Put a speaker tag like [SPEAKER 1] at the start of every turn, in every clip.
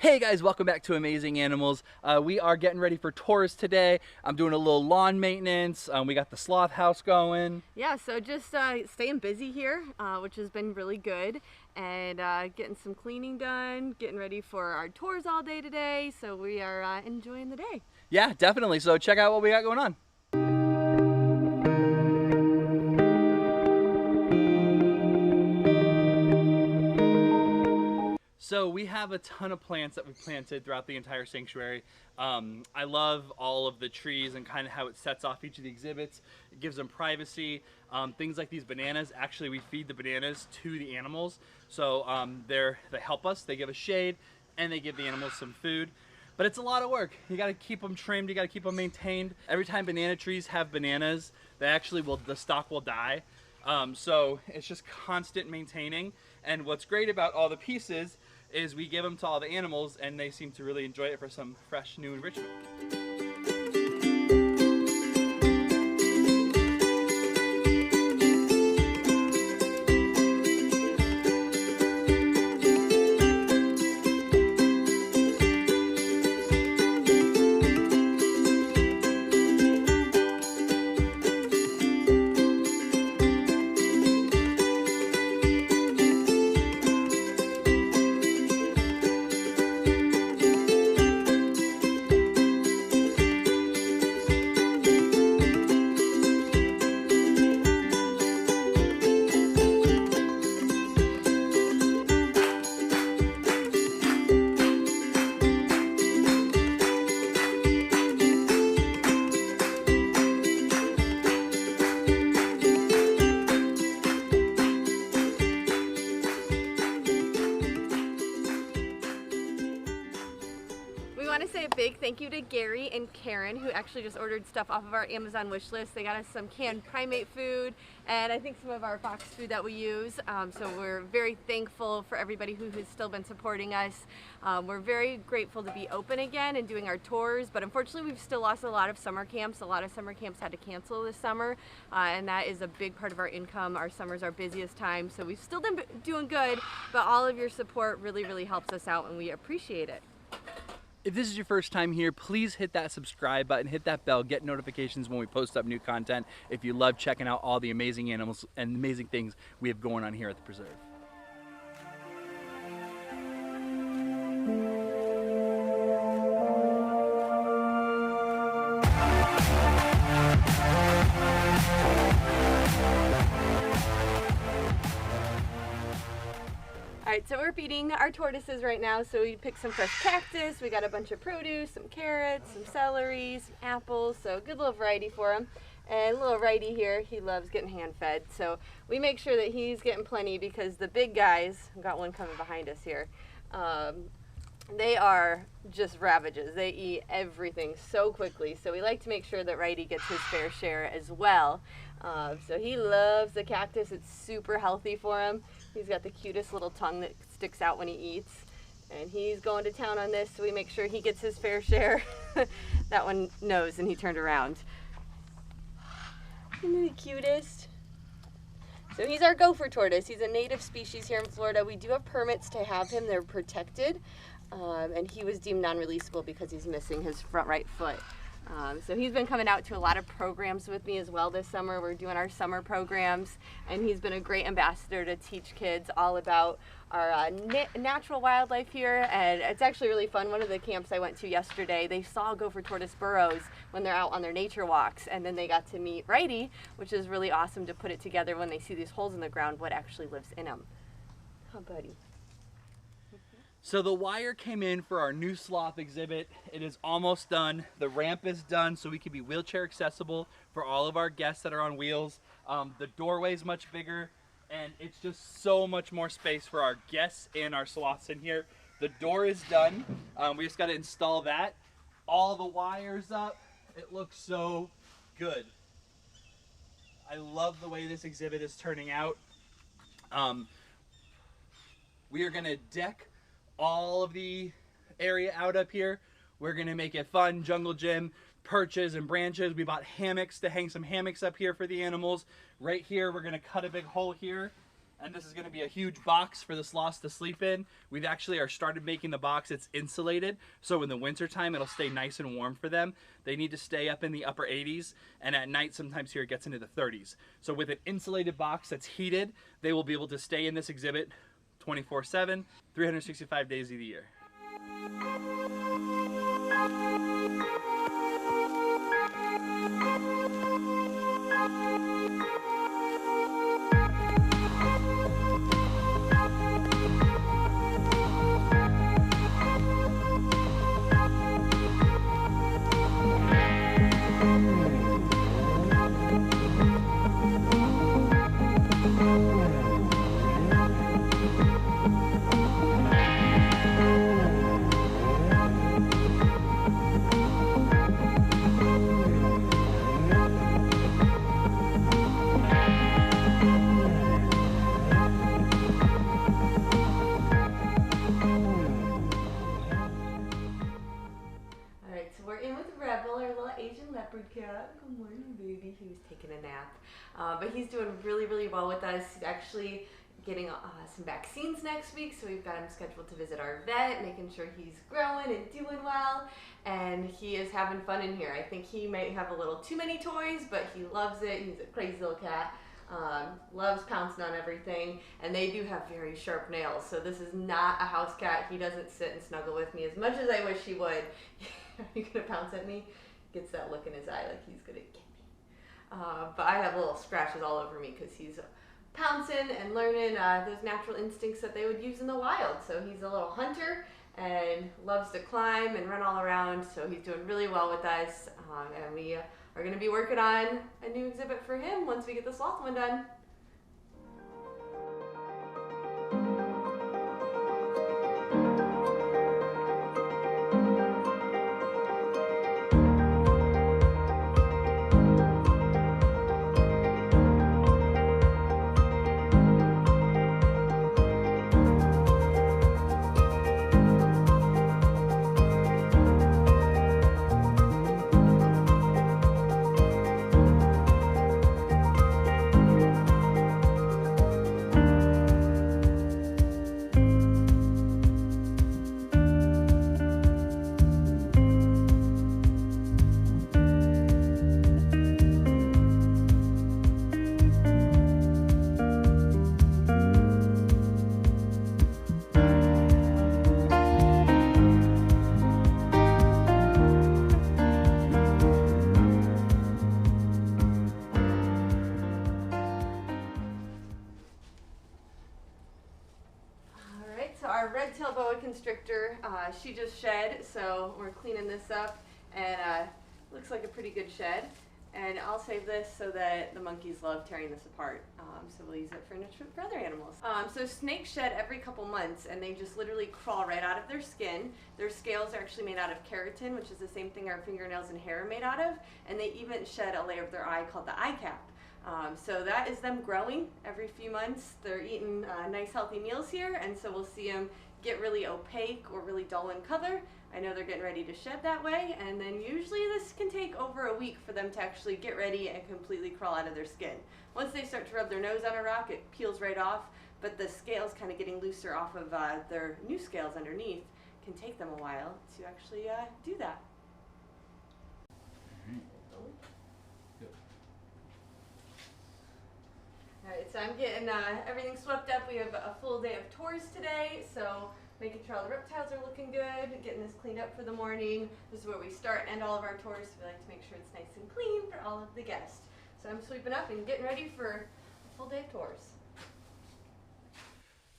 [SPEAKER 1] Hey guys, welcome back to Amazing Animals. We are getting ready for tours today. I'm doing a little lawn maintenance. We got the Sloth house going.
[SPEAKER 2] Yeah, so just staying busy here, which has been really good, and getting some cleaning done, getting ready for our tours all day today, so we are enjoying the day.
[SPEAKER 1] Yeah, definitely. So check out what we got going on. So we have a ton of plants that we planted throughout the entire sanctuary. I love all of the trees and kind of how it sets off each of the exhibits. It gives them privacy. Things like these bananas, actually we feed the bananas to the animals. So they help us, they give us shade, and they give the animals some food. But it's a lot of work. You gotta keep them trimmed, you gotta keep them maintained. Every time banana trees have bananas, the stalk will die. So it's just constant maintaining. And what's great about all the pieces is we give them to all the animals and they seem to really enjoy it for some fresh new enrichment.
[SPEAKER 2] We want to say a big thank you to Gary and Karen, who actually just ordered stuff off of our Amazon wish list. They got us some canned primate food and I think some of our fox food that we use. So we're very thankful for everybody who has still been supporting us. We're very grateful to be open again and doing our tours, but unfortunately we've still lost a lot of summer camps. A lot of summer camps had to cancel this summer, and that is a big part of our income. Our summer's our busiest time, so we've still been doing good, but all of your support really, really helps us out and we appreciate it.
[SPEAKER 1] If this is your first time here, please hit that subscribe button, hit that bell, get notifications when we post up new content if you love checking out all the amazing animals and amazing things we have going on here at the preserve.
[SPEAKER 2] Alright, so we're feeding our tortoises right now, so we picked some fresh cactus, we got a bunch of produce, some carrots, some celery, some apples, so good little variety for him. And little righty here, he loves getting hand fed, so we make sure that he's getting plenty because the big guys, I've got one coming behind us here, they are just ravages. They eat everything so quickly, so we like to make sure that Righty gets his fair share as well. So he loves the cactus. It's super healthy for him. He's got the cutest little tongue that sticks out when he eats, and he's going to town on this, so we make sure he gets his fair share. That one knows, and he turned around. Isn't he the cutest? So he's our gopher tortoise. He's a native species here in Florida. We do have permits to have him. They're protected. And he was deemed non-releasable because he's missing his front right foot. So he's been coming out to a lot of programs with me as well this summer. We're doing our summer programs, and he's been a great ambassador to teach kids all about our natural wildlife here, and it's actually really fun. One of the camps I went to yesterday, they saw gopher tortoise burrows when they're out on their nature walks, and then they got to meet Righty, which is really awesome to put it together when they see these holes in the ground, what actually lives in them. Oh, buddy.
[SPEAKER 1] So the wire came in for our new sloth exhibit. It is almost done. The ramp is done so we can be wheelchair accessible for all of our guests that are on wheels. The doorway is much bigger, and it's just so much more space for our guests and our sloths in here. The door is done. We just got to install that. All the wires up. It looks so good. I love the way this exhibit is turning out. We are going to deck all of the area out up here. We're gonna make it fun, jungle gym, perches and branches. We bought hammocks to hang some hammocks up here for the animals. Right here, we're gonna cut a big hole here And this is going to be a huge box for the sloths to sleep in. We've actually started making the box. It's insulated, so in the winter time it'll stay nice and warm for them. They need to stay up in the upper 80s, and at night sometimes here it gets into the 30s. So with an insulated box that's heated, they will be able to stay in this exhibit 24/7, 365 days of the year.
[SPEAKER 2] Leopard cat. Good morning, baby. He was taking a nap. But he's doing really, really well with us. He's actually getting some vaccines next week, so we've got him scheduled to visit our vet, making sure he's growing and doing well. And he is having fun in here. I think he might have a little too many toys, but he loves it. He's a crazy little cat. Loves pouncing on everything, and they do have very sharp nails, so this is not a house cat. He doesn't sit and snuggle with me as much as I wish he would. Are you gonna pounce at me? Gets that look in his eye like he's gonna get me. But I have little scratches all over me because he's pouncing and learning those natural instincts that they would use in the wild. So he's a little hunter and loves to climb and run all around, so he's doing really well with us, and we are going to be working on a new exhibit for him once we get the sloth one done. Our red-tailed boa constrictor, she just shed, so we're cleaning this up, and looks like a pretty good shed. And I'll save this so that the monkeys love tearing this apart, so we'll use it for enrichment for other animals. So snakes shed every couple months, and they just literally crawl right out of their skin. Their scales are actually made out of keratin, which is the same thing our fingernails and hair are made out of, and they even shed a layer of their eye called the eye cap. So that is them growing every few months. They're eating nice healthy meals here, and so we'll see them get really opaque or really dull in color. I know they're getting ready to shed that way, and then usually this can take over a week for them to actually get ready and completely crawl out of their skin. Once they start to rub their nose on a rock, it peels right off, but the scales kind of getting looser off of their new scales underneath can take them a while to actually do that. Alright, so I'm getting everything swept up. We have a full day of tours today, so making sure all the reptiles are looking good, getting this cleaned up for the morning. This is where we start and end all of our tours, so we like to make sure it's nice and clean for all of the guests. So I'm sweeping up and getting ready for a full day of tours.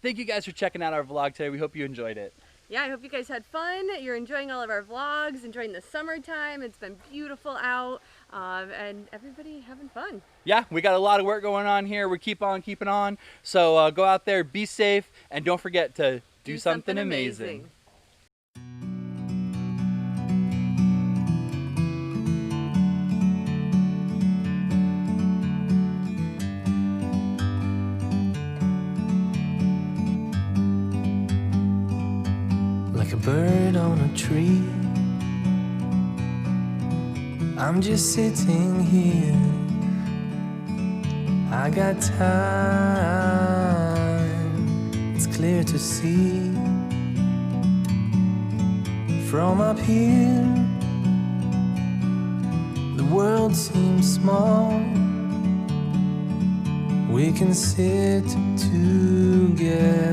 [SPEAKER 1] Thank you guys for checking out our vlog today. We hope you enjoyed it.
[SPEAKER 2] Yeah, I hope you guys had fun. You're enjoying all of our vlogs, enjoying the summertime. It's been beautiful out, and everybody having fun.
[SPEAKER 1] Yeah, we got a lot of work going on here. We keep on keeping on. So go out there, be safe, and don't forget to do something amazing.
[SPEAKER 3] Like a bird on a tree, I'm just sitting here. I got time. clear to see. From up here, the world seems small. We can sit together.